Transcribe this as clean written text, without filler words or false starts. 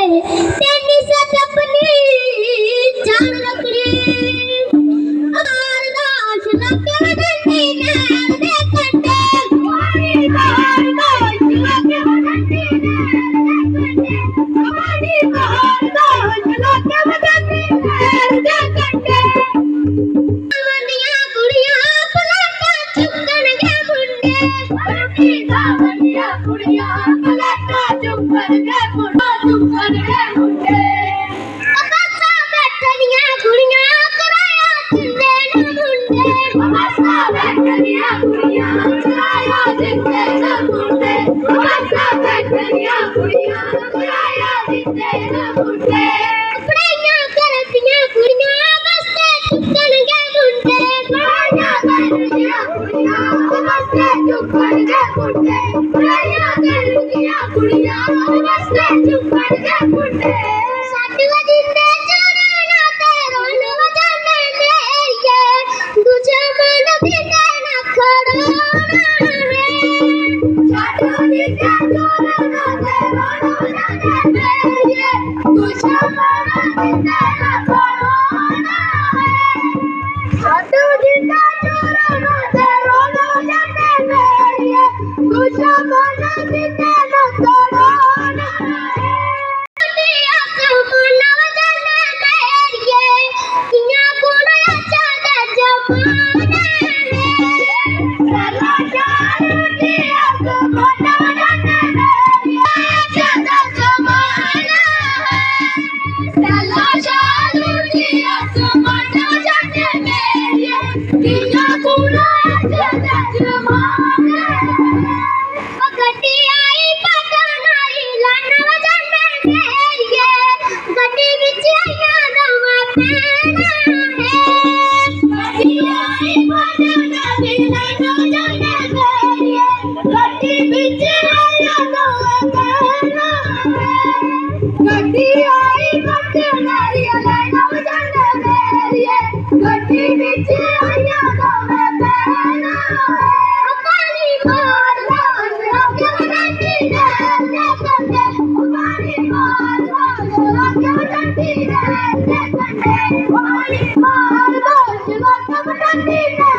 तेनी सपनी जान रखड़ी अरदास लगे वदंती नैन दे कंडे हमारी अरदास लगे वदंती नैन दे कंडे हमारी अरदास लगे वदंती नैन दे कंडे कुड़िया पलटा चुकर के मुंडा चुकर के मुंडे अबसा बैठनिया कुड़िया कराया जिंदे न मुंडे अबसा बैठनिया कुड़िया कराया जिंदे न मुंडे अबसा बैठनिया कुड़िया कराया जिंदे न मुंडे पढ़ाइयां करतियां कुड़िया बस्ते चुकन के मुंडे पढ़ाइयां करतियां कुड़िया बस्ते चुकन के मुंडे कुड़िया बस्ते चुकन के मुंडे सट वजिंदे चूरना ते रोन वजाने मेरिए दुश्मन दिंदे न खड़ोना है सट वजिंदे चूरना ते रोन वजाने मेरिए दुश्मन दिंदे न खड़ोना है सट वजिंदे चूरना ते रोन वजाने मेरिए दुश्मन दिंदे न खड़ोना है आसमान वजाने मेरिए किया गुण अच्छा दे जमाना है सला शादी आसमान वजाने मेरिए अच्छा दे जमाना है सला शादी आसमान वजाने मेरिए किया गुण अच्छा दे जमाना है गड्डी आई पटनारी लान वजाने मेरिए गड्डी विच आइयां नवां पैना है गड्डी आई पटनारी लान वजाने मेरिए गड्डी विच आइयां नवां पैना है गड्डी आई पटनारी लान वजाने मेरिए गड्डी विच आइयां नवां पैना है पानी मार लगे वदंती नैन दे कंडे हमारी अरदास लगे वदंती नैन दे कंडे हमारी अरदास लगे वदंती नैन